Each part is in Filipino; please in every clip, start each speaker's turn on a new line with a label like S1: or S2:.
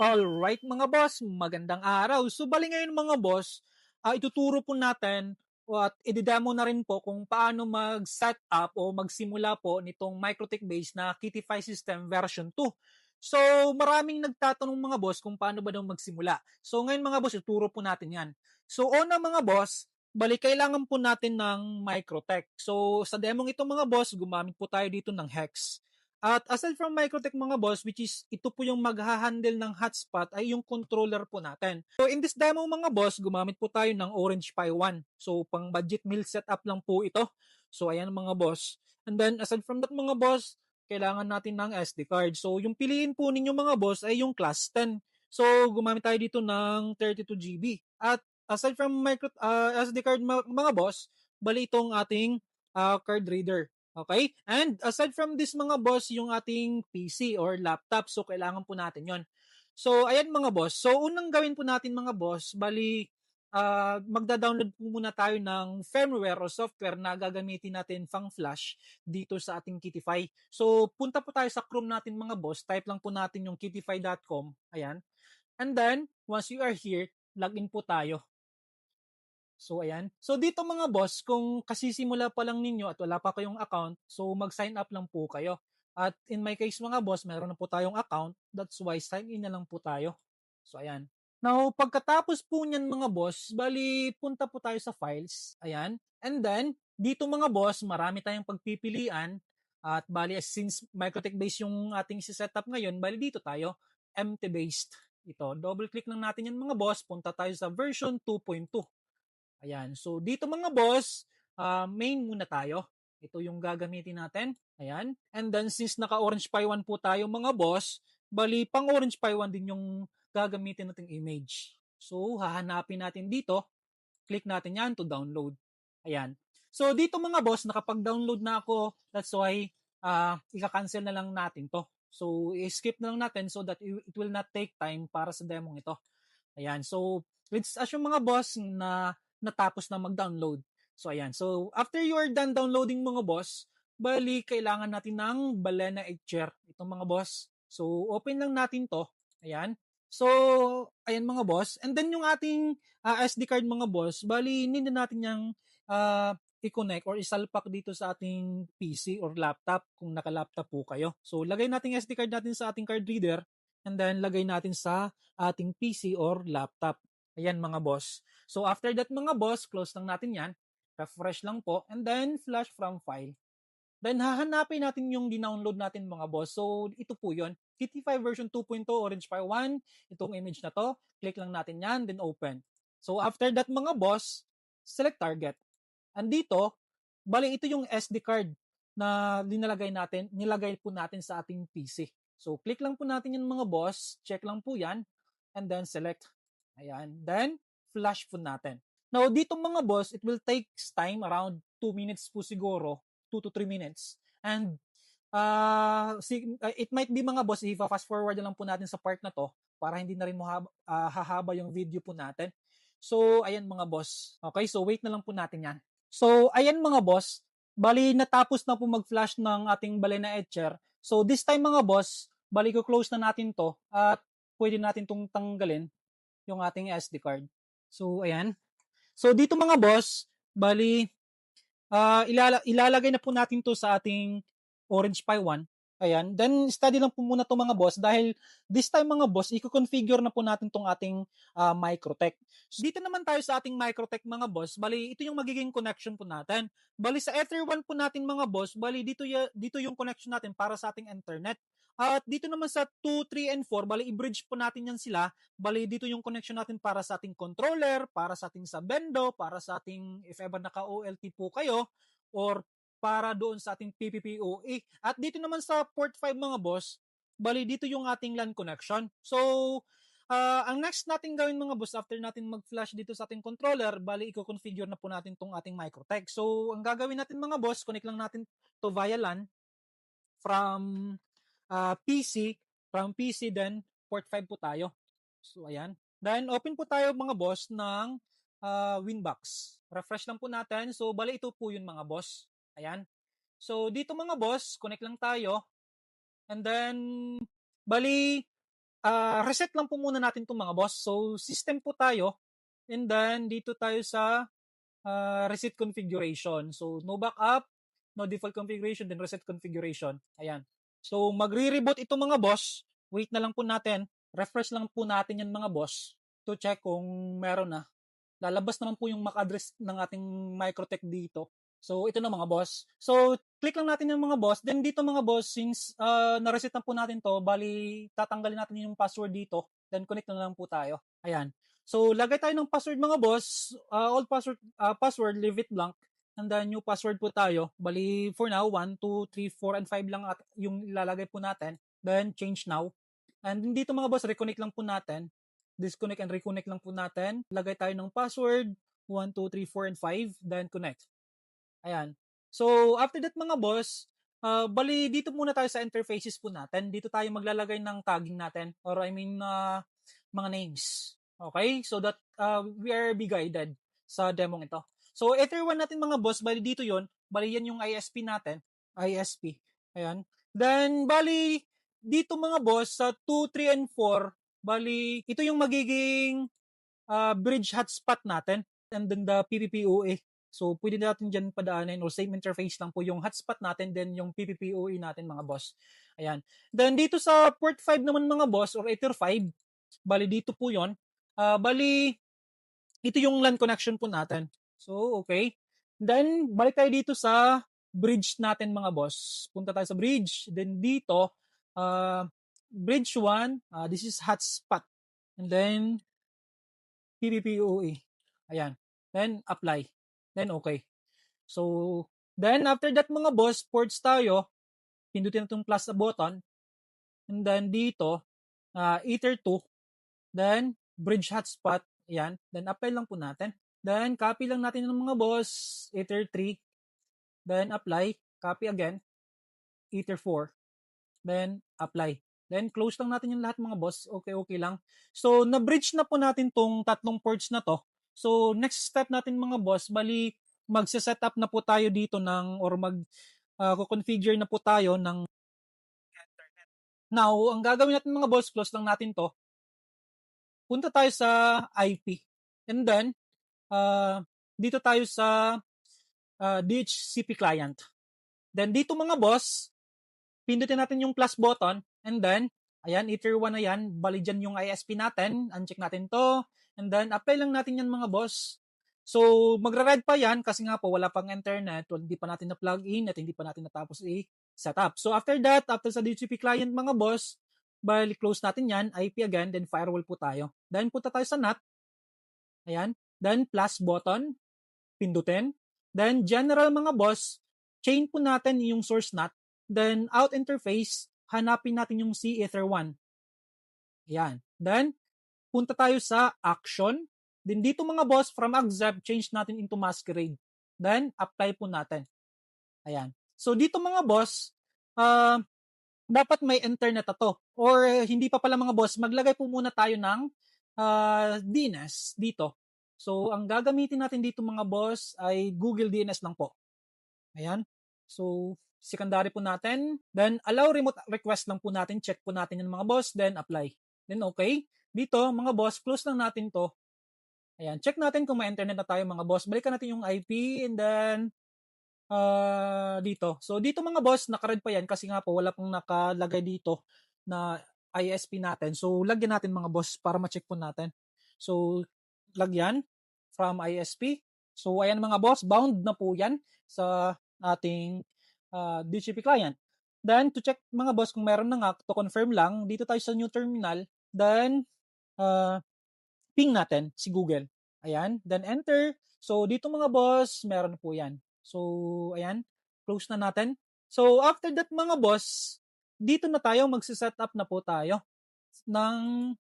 S1: Alright mga boss, magandang araw. So bali ngayon mga boss, ituturo po natin at i-demo na rin po kung paano mag-set up o magsimula po nitong Microtech based na Kittify System version 2. So maraming nagtatanong mga boss kung paano ba daw magsimula. So ngayon mga boss, ituturo po natin yan. So una mga boss, bali kailangan po natin ng Microtech. So sa demo ito mga boss, gumamit po tayo dito ng Hex. At aside from Microtech mga boss, which is ito po yung magha-handle ng hotspot ay yung controller po natin. So in this demo mga boss, gumamit po tayo ng Orange Pi 1. So pang budget meal setup lang po ito. So ayan mga boss. And then aside from that mga boss, kailangan natin ng SD card. So yung piliin po ninyo mga boss ay yung class 10. So gumamit tayo dito ng 32 GB. At aside from SD card mga boss, bali itong ating card reader. Okay? And aside from this mga boss, yung ating PC or laptop. So, kailangan po natin yon. So, ayan mga boss. So, unang gawin po natin mga boss, bali, magda-download po muna tayo ng firmware o software na gagamitin natin pang flash dito sa ating Kittify. So, punta po tayo sa Chrome natin mga boss. Type lang po natin yung kittify.com. Ayan. And then, once you are here, login po tayo. So, ayan. So, dito mga boss, kung kasisimula pa lang ninyo at wala pa kayong account, so mag-sign up lang po kayo. At in my case mga boss, meron na po tayong account. That's why sign in na lang po tayo. So, ayan. Now, pagkatapos po niyan mga boss, bali punta po tayo sa files. Ayan. And then, dito mga boss, marami tayong pagpipilian. At bali, since Microtech based yung ating setup ngayon, bali dito tayo, empty based. Ito, double click lang natin yan mga boss, punta tayo sa version 2.2. Ayan. So, dito mga boss, main muna tayo. Ito yung gagamitin natin. Ayan. And then, since naka-Orange Pi 1 po tayo mga boss, bali pang Orange Pi 1 din yung gagamitin nating image. So, hahanapin natin dito. Click natin yan to download. Ayan. So, dito mga boss, nakapag-download na ako. That's why, ika-cancel na lang natin to. So, i-skip na lang natin so that it will not take time para sa demo ito. Ayan. So, let's assume mga boss na natapos na mag-download. So, ayan. So, after you are done downloading mga boss, bali, kailangan natin ng Balena Etcher. Itong mga boss. So, open lang natin to. Ayan. So, ayan mga boss. And then yung ating SD card mga boss, bali, hindi natin yung i-connect or isalpak dito sa ating PC or laptop kung naka-laptop po kayo. So, lagay natin SD card natin sa ating card reader and then lagay natin sa ating PC or laptop. Ayan mga boss. So after that mga boss, close lang natin yan. Refresh lang po and then flash from file. Then hahanapin natin yung dinownload natin mga boss. So ito po yun. Kittify version 2.0 Orange Pi 1. Itong image na to. Click lang natin yan, then open. So after that mga boss, select target. Andito, bali ito yung SD card na nilagay po natin sa ating PC. So, click lang po natin yung mga boss, check lang po yan, and then select. Ayan. Then, flash po natin. Now, dito mga boss, it will take time around 2 minutes po siguro, 2 to 3 minutes. And, it might be mga boss, i-fast forward na lang po natin sa part na to para hindi na rin hahaba yung video po natin. So, ayan mga boss. Okay, so wait na lang po natin yan. So, ayan mga boss, bali natapos na po mag-flash ng ating Balena Etcher. So, this time mga boss, bali ko close na natin to at pwede natin itong tanggalin yung ating SD card. So, ayan. So, dito mga boss, bali, ilalagay na po natin to sa ating Orange Pi 1. Ayan. Then, study lang po muna to mga boss dahil this time mga boss, i-configure na po natin tong ating Microtech. So, dito naman tayo sa ating Microtech mga boss. Bali, ito yung magiging connection po natin. Bali, sa Ether 1 po natin mga boss, bali, dito yung connection natin para sa ating internet. At dito naman sa 2, 3, and 4, bali, i-bridge po natin yan sila. Bali, dito yung connection natin para sa ating controller, para sa ating Sabendo, para sa ating, if ever naka-OLT po kayo, or para doon sa ating PPPoE. At dito naman sa port 5 mga boss, bali dito yung ating LAN connection. So, ang next natin gawin mga boss after natin mag-flash dito sa ating controller, bali i-configure na po natin tong ating Microtech. So, ang gagawin natin mga boss, connect lang natin to via LAN from PC, then port 5 po tayo. So, ayan. Then, open po tayo mga boss ng Winbox. Refresh lang po natin. So, bali ito po yun mga boss. Ayan. So, dito mga boss, connect lang tayo. And then, bali, reset lang po muna natin 'tong mga boss. So, system po tayo and then dito tayo sa reset configuration. So, no backup, no default configuration, then reset configuration. Ayan. So, magre-reboot itong mga boss. Wait na lang po natin. Refresh lang po natin yan mga boss to check kung meron na. Lalabas naman po yung MAC address ng ating Microtech dito. So, ito na mga boss. So, click lang natin yung mga boss. Then dito mga boss, since na-reset na po natin to, bali tatanggalin natin yung password dito. Then connect na lang po tayo. Ayan. So, lagay tayo ng password mga boss. Old password, leave it blank. And then new password po tayo. Bali, for now, 1, 2, 3, 4, and 5 lang at yung ilalagay po natin. Then, change now. And dito mga boss, reconnect lang po natin. Disconnect and reconnect lang po natin. Lagay tayo ng password, 1, 2, 3, 4, and 5. Then, connect. Ayan. So, after that mga boss, bali dito muna tayo sa interfaces po natin. Dito tayo maglalagay ng tagging natin or I mean mga names. Okay? So that we are be guided sa demo ito. So, Ether 1 natin mga boss, bali dito yon. Bali yan yung ISP natin. ISP. Ayan. Then, bali dito mga boss, sa 2, 3, and 4, bali ito yung magiging bridge hotspot natin and then the PPPoE. So, pwede natin dyan padaanin or same interface lang po yung hotspot natin then yung PPPoE natin mga boss. Ayan. Then dito sa port 5 naman mga boss or Ether 5, bali dito po yon. Bali, ito yung LAN connection po natin. So, okay. Then, balik tayo dito sa bridge natin mga boss. Punta tayo sa bridge. Then dito, bridge 1, this is hotspot. And then, PPPoE. Ayan. Then, apply. Then, okay. So, then after that mga boss, ports tayo. Pindutin natin plus na button. And then dito, Ether 2. Then, bridge hotspot. Ayan. Then, apply lang po natin. Then, copy lang natin ng mga boss. Ether 3. Then, apply. Copy again. Ether 4. Then, apply. Then, close lang natin yung lahat mga boss. Okay, okay lang. So, na-bridge na po natin tong tatlong ports na to. So, next step natin mga boss, bali, magse-setup na po tayo dito ng, or configure na po tayo ng internet. Now, ang gagawin natin mga boss, close lang natin to. Punta tayo sa IP. And then, dito tayo sa DHCP client. Then, dito mga boss, pindutin natin yung plus button and then, ayan, Ether 1 na yan, bali dyan yung ISP natin, uncheck natin to, and then apply lang natin yan mga boss. So, magra-red pa yan kasi nga po wala pang internet, hindi pa natin na-plug in at hindi pa natin natapos i-set up. So, after that, after sa DHCP client mga boss, bali close natin yan, IP again, then firewall po tayo. Then, punta tayo sa NAT, ayan, then plus button, pindutin, then general mga boss, chain po natin yung source NAT. Then, out interface, hanapin natin yung C Ether 1. Ayan. Then, punta tayo sa action. Then, dito mga boss, from accept, change natin into masquerade. Then, apply po natin. Ayan. So, dito mga boss, dapat may internet na to. Or hindi pa pala mga boss, maglagay po muna tayo ng DNS dito. So, ang gagamitin natin dito mga boss ay Google DNS lang po. Ayan. So, secondary po natin. Then, allow remote request lang po natin. Check po natin yung mga boss. Then, apply. Then, okay. Dito, mga boss, close lang natin to. Ayan. Check natin kung may internet na tayo mga boss. Balikan natin yung IP and then, dito. So, dito mga boss, naka-red pa yan kasi nga po, wala pong nakalagay dito na ISP natin. So, lagyan natin mga boss para ma-check po natin. So, lagyan from ISP. So, ayan mga boss, bound na po yan sa ating DHCP client. Then, to check mga boss kung meron na nga, to confirm lang, dito tayo sa new terminal. Then, ping natin si Google. Ayan. Then, enter. So, dito mga boss, meron po yan. So, ayan. Close na natin. So, after that mga boss, dito na tayo, magsiset up na po tayo ng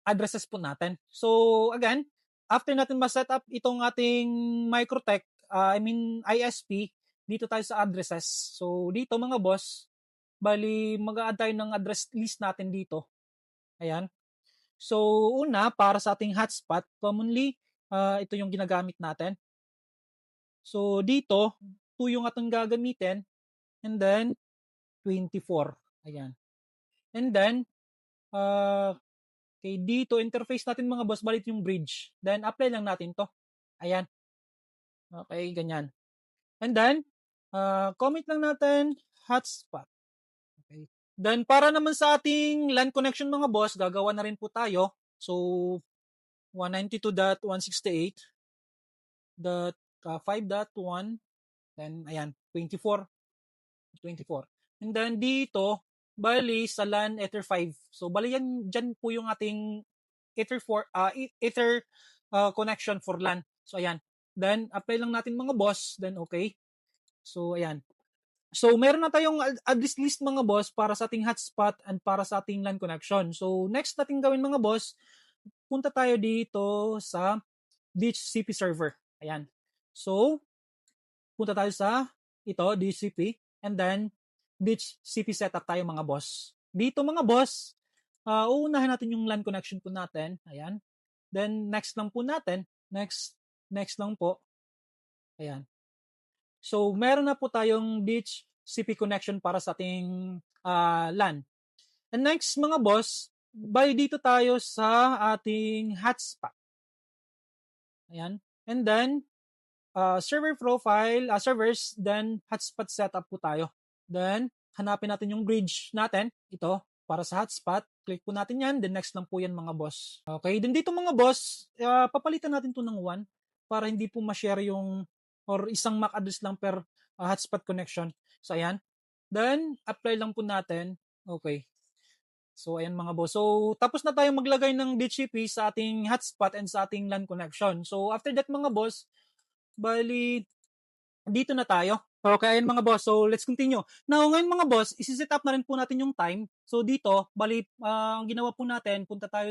S1: addresses po natin. So, again, after natin ma-set up itong ating Microtech, ISP, dito tayo sa addresses. So, dito mga boss, bali mag-a-add tayo ng address list natin dito. Ayan. So, una, para sa ating hotspot, commonly, ito yung ginagamit natin. So, dito, 2 yung atong gagamitin, and then, 24. Ayan. And then, Okay, dito interface natin mga boss, bali yung bridge. Then apply lang natin 'to. Ayan, okay, ganyan. And then, comment lang natin hotspot. Okay. Then para naman sa ating LAN connection mga boss, gagawa na rin po tayo. So 192.168.5.1, then ayan, 24. And then dito, bali sa LAN Ether 5. So bali yan diyan po yung ating Ether connection for LAN. So ayan. Then apply lang natin mga boss, then okay. So ayan. So meron na tayong address list mga boss para sa ating hotspot and para sa ating LAN connection. So next natin gawin mga boss, punta tayo dito sa DHCP server. Ayan. So punta tayo sa DHCP, and then DHCP setup tayo mga boss. Dito mga boss, uunahin natin yung LAN connection po natin. Ayan. Then next lang po natin, next lang po. Ayan. So meron na po tayong DHCP connection para sa ating LAN. And next mga boss, bali dito tayo sa ating hotspot. Ayan. And then server profile, servers, then hotspot setup po tayo. Then hanapin natin yung bridge natin, ito, para sa hotspot. Click po natin yan, then next lang po yan mga boss. Okay, then dito mga boss, papalitan natin to ng 1 para hindi po ma-share yung or isang MAC address lang per hotspot connection. So ayan. Then apply lang po natin. Okay. So ayan mga boss. So tapos na tayo maglagay ng DHCP sa ating hotspot and sa ating LAN connection. So after that mga boss, bali dito na tayo. Okay, ayun mga boss. So, let's continue. Now, ngayon mga boss, isi-set up na rin po natin yung time. So, dito, bali, ang ginawa po natin, pumunta tayo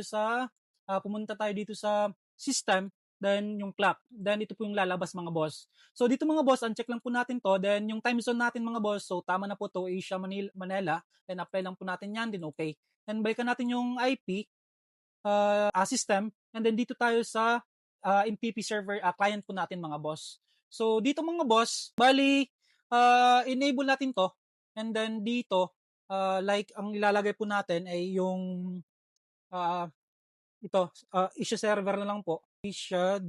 S1: dito sa system, then yung clock. Then, ito po yung lalabas mga boss. So, dito mga boss, uncheck lang po natin to. Then, yung time zone natin mga boss, so tama na po to, Asia, Manila. Then, apply lang po natin yan, then okay. Then, balikan natin yung IP, system, and then dito tayo sa MPP server client po natin mga boss. So dito mga boss, bali enable natin to, and then dito like ang ilalagay po natin ay yung ito issue server na lang po, isha.pool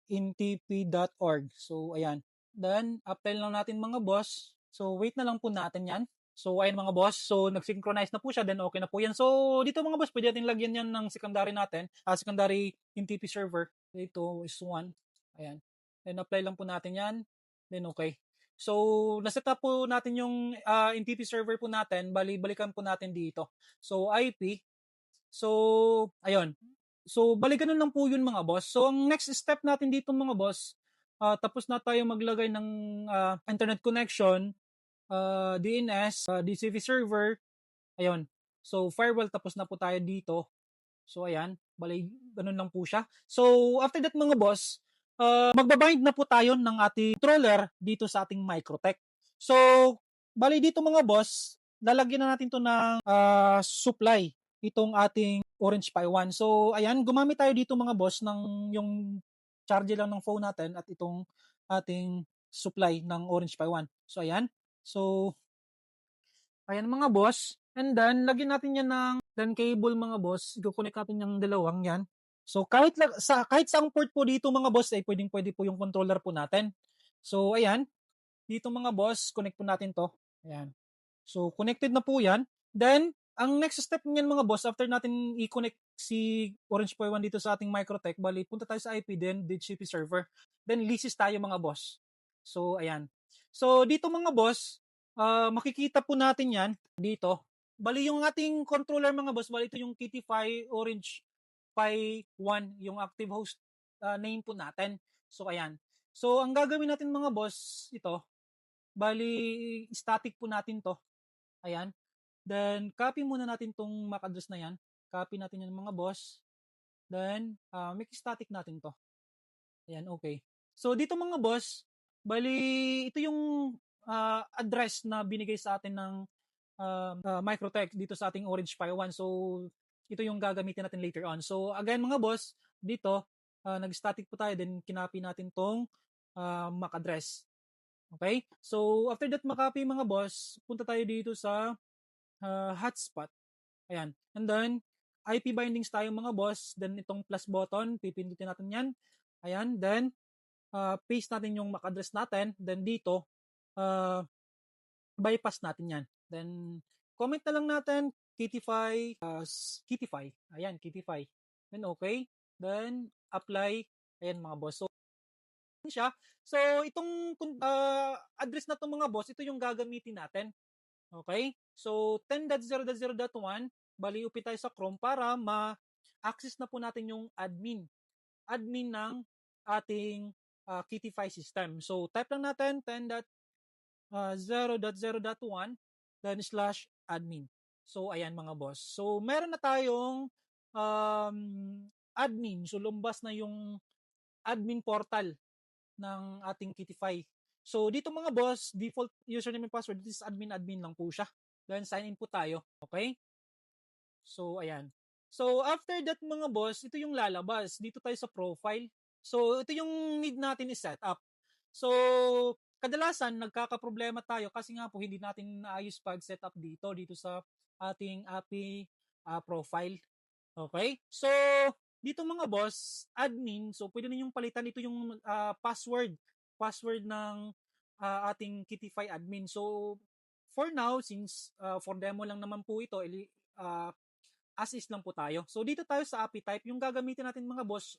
S1: intp.org. So ayan, then apply lang natin mga boss. So wait na lang po natin yan. So ayun mga boss, so nag-synchronize na po siya, then okay na po yan. So dito mga boss, pwede natin lagyan yan ng secondary natin, secondary NTP server. Dito is 1. Ayan. Then apply lang po natin yan, then okay. So naset up po natin yung NTP server po natin, balikan po natin dito. So IP, so ayun. So bali ganun lang po yun mga boss. So ang next step natin dito mga boss, tapos na tayo maglagay ng internet connection, DNS, DCV server, ayun. So firewall, tapos na po tayo dito. So ayan, bali ganun lang po siya. So after that mga boss, magbabind na po tayo ng ating controller dito sa ating Microtech. So bali dito mga boss, lalagyan na natin to ng supply, itong ating Orange Pi 1. So ayan, gumamit tayo dito mga boss ng yung charge lang ng phone natin at itong ating supply ng Orange Pi 1. So ayan. So ayan mga boss. And then, lagyan natin yan ng LAN cable mga boss. I-connect natin yung dalawang yan. So, kahit saang port po dito mga boss, ay pwede po yung controller po natin. So, ayan. Dito mga boss, connect po natin to. Ayan. So, connected na po yan. Then, ang next step niyan mga boss, after natin i-connect si Orange Pi 1 dito sa ating Microtech, bali, punta tayo sa IP, then DHCP server. Then, leases tayo mga boss. So, ayan. So, dito mga boss, makikita po natin yan dito. Bali, yung ating controller mga boss, bali ito yung KT-Fi Orange Pi 1, yung active host name po natin. So, ayan. So, ang gagawin natin mga boss, ito, bali, static po natin to. Ayan. Then, copy muna natin tong MAC address na yan. Copy natin yan mga boss. Then, make static natin to. Ayan, okay. So, dito mga boss, bali, ito yung address na binigay sa atin ng Microtech dito sa ating Orange Pi 1. So, ito yung gagamitin natin later on. So, again mga boss, dito, nag-static po tayo, then kinopy natin tong MAC address. Okay? So, after that makopy mga boss, punta tayo dito sa hotspot. Ayan. And then, IP bindings tayo mga boss. Then, itong plus button, pipindutin natin yan. Ayan. Then, paste natin yung MAC address natin. Then, dito, bypass natin yan. Then, comment na lang natin, Kittify, Kittify. Ayan, Kittify. Then, okay. Then, apply. Ayan mga boss. So, siya. So, itong address na to mga boss, ito yung gagamitin natin. Okay? So, 10.0.0.1, bali upit tayo sa Chrome para ma-access na po natin yung admin ng ating Kittify system. So, type lang natin 10.0.0.1 then /admin. So, ayan mga boss. So, meron na tayong admin. So, lumbas na yung admin portal ng ating Kittify. So, dito mga boss, default username and password, this is admin lang po siya. Then, sign in po tayo. Okay? So, ayan. So, after that mga boss, ito yung lalabas. Dito tayo sa profile. So, ito yung need natin i-set up. So, kadalasan, nagkakaproblema tayo kasi nga po hindi natin naayos pag-set up dito sa ating API profile. Okay? So, dito mga boss, admin, so pwede ninyong palitan ito yung password ng ating Kittify admin. So, for now, since for demo lang naman po ito, as is lang po tayo. So, dito tayo sa API type. Yung gagamitin natin mga boss,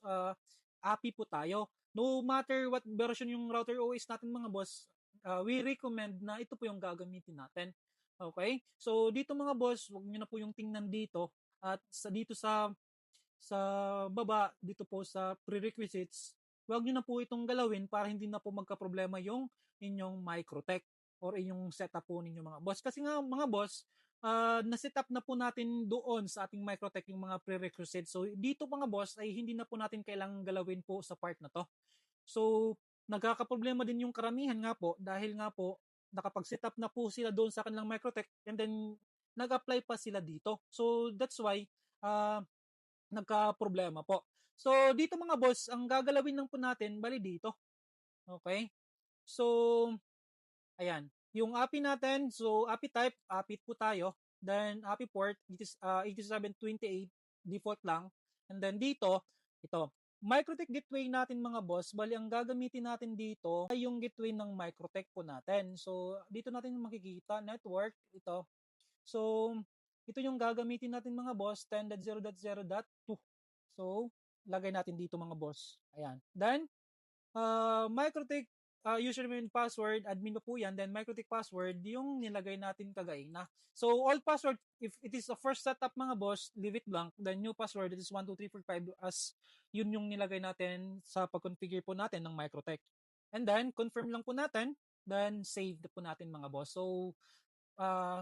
S1: API po tayo. No matter what version yung router OS natin mga boss, we recommend na ito po yung gagamitin natin. Okay? So, dito mga boss, wag nyo na po yung tingnan dito. At dito sa baba, dito po sa prerequisites, wag nyo na po itong galawin para hindi na po magka-problema yung inyong Microtech or inyong setup po ninyo mga boss. Kasi nga mga boss, na-set up na po natin doon sa ating Microtech yung mga prerequisites. So dito mga boss ay hindi na po natin kailangang galawin po sa part na to. So nagkakaproblema din yung karamihan nga po dahil nga po nakapag-set up na po sila doon sa kanilang Microtech and then nag-apply pa sila dito. So that's why nagka-problema po. So dito mga boss, ang gagalawin lang po natin bali dito. Okay? So ayan, yung API natin, so API type, API po tayo. Then API port, it is 8728 default lang. And then dito, ito, Microtech gateway natin mga boss, bali ang gagamitin natin dito ay yung gateway ng Microtech po natin. So dito natin makikita, network, ito. So ito yung gagamitin natin mga boss, 10.0.0.2. So lagay natin dito mga boss. Ayan. Then Microtech username and password, admin pa po yan. Then Microtech password, yung nilagay natin kagaina. So all password, if it is a first setup mga boss, leave it blank. Then new password, it is 1, 2, 3, 4, 5 as yun yung nilagay natin sa pag-configure po natin ng Microtech. And then confirm lang po natin. Then save po natin mga boss. So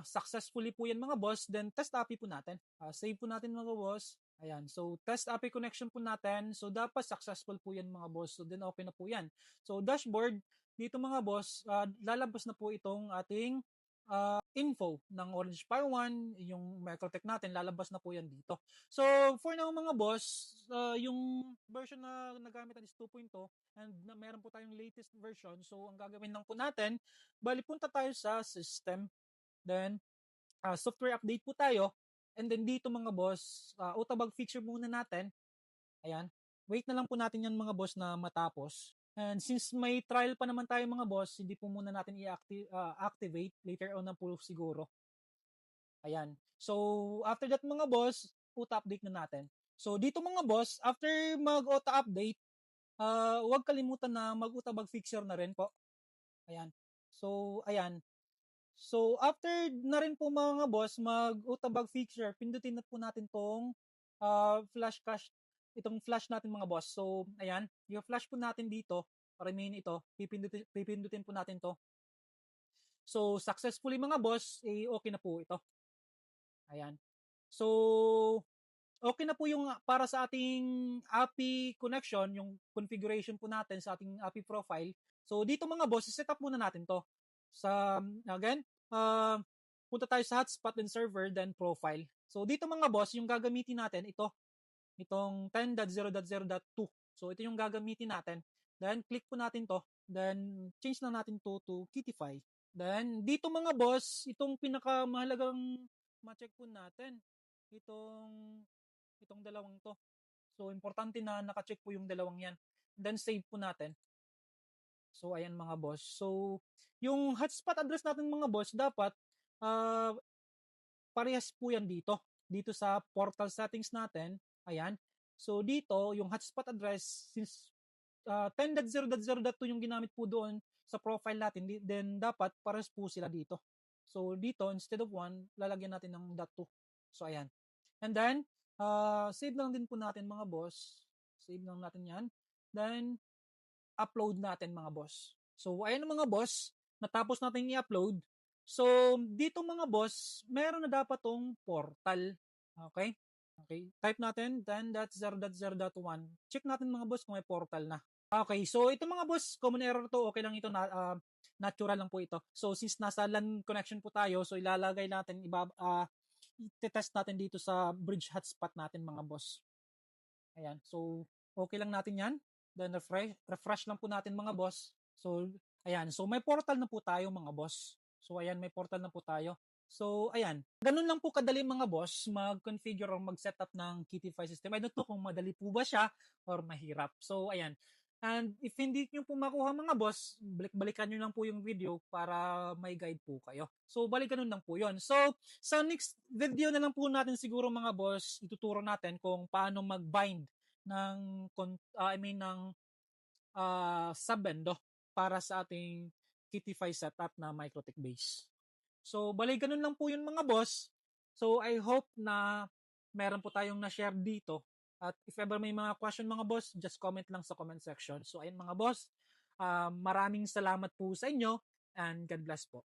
S1: successfully po yan mga boss. Then test API po natin. Save po natin mga boss. Ayan. So, test API connection po natin. So, dapat successful po yan mga boss. So, then okay na po yan. So, dashboard, dito mga boss, lalabas na po itong ating info ng Orange Pi 1, yung Microtech natin, lalabas na po yan dito. So, for now mga boss, yung version na nagamit is 2.0 and meron po tayong latest version. So, ang gagawin lang po natin, bali punta tayo sa system. Then, software update po tayo. And then dito mga boss, utabag feature muna natin. Ayan. Wait na lang po natin yan mga boss na matapos. And since may trial pa naman tayo mga boss, hindi po muna natin i-activate. Later on na po siguro. Ayan. So, after that mga boss, auto update na natin. So, dito mga boss, after mag-auto update, huwag kalimutan na mag-utabag fixture na rin po. Ayan. So, ayan. So, after na rin po mga boss, mag-utabag fixture, pindutin na po natin tong flash cache, itong flash natin mga boss. So, ayan, yung flash po natin dito, remain ito, pipindutin po natin to. So, successfully mga boss, okay na po ito. Ayan. So, okay na po yung para sa ating API connection, yung configuration po natin sa ating API profile. So, dito mga boss, set up muna natin to. Sa, again, punta tayo sa hotspot and server, then profile. So, dito mga boss, yung gagamitin natin, itong 10.0.0.2. So, ito yung gagamitin natin. Then, click po natin to. Then, change na natin to Kittify. Then, dito mga boss, itong pinakamahalagang ma-check po natin, itong dalawang to. So, importante na naka-check po yung dalawang yan. Then, save po natin. So, ayan mga boss. So, yung hotspot address natin mga boss, dapat uh, parehas po yan dito. Dito sa portal settings natin. Ayan. So, dito, yung hotspot address, since 10.0.0.2 yung ginamit po doon sa profile natin, then dapat parehas po sila dito. So, dito, instead of 1, lalagyan natin ng .2. So, ayan. And then, save lang din po natin mga boss. Save lang natin yan. Then, upload natin mga boss. So, ayan mga boss, natapos natin i-upload. So, dito mga boss, meron na dapat tong portal. Okay? Okay, type natin 10.0.0.1. Check natin mga boss kung may portal na. Okay, so ito mga boss, common error to, okay lang ito, natural lang po ito. So, since nasa LAN connection po tayo, so ilalagay natin, i-test natin dito sa bridge hotspot natin mga boss. Ayan, so okay lang natin yan. Then refresh lang po natin mga boss. So, ayan. So, may portal na po tayo mga boss. So, ayan, may portal na po tayo. So, ayan. Ganun lang po kadali mga boss mag-configure or mag-setup ng Kittify system. I don't know kung madali po ba siya or mahirap. So, ayan. And if hindi nyo po makuha mga boss, balik-balikan nyo lang po yung video para may guide po kayo. So, balik ganun lang po yon. So, sa next video na lang po natin siguro mga boss, ituturo natin kung paano mag-bind ng ng sub-bendo para sa ating Kittify setup na MikroTik base. So, bali ganun lang po yun mga boss. So, I hope na meron po tayong na-share dito. At if ever may mga question mga boss, just comment lang sa comment section. So, ayun mga boss, maraming salamat po sa inyo and God bless po.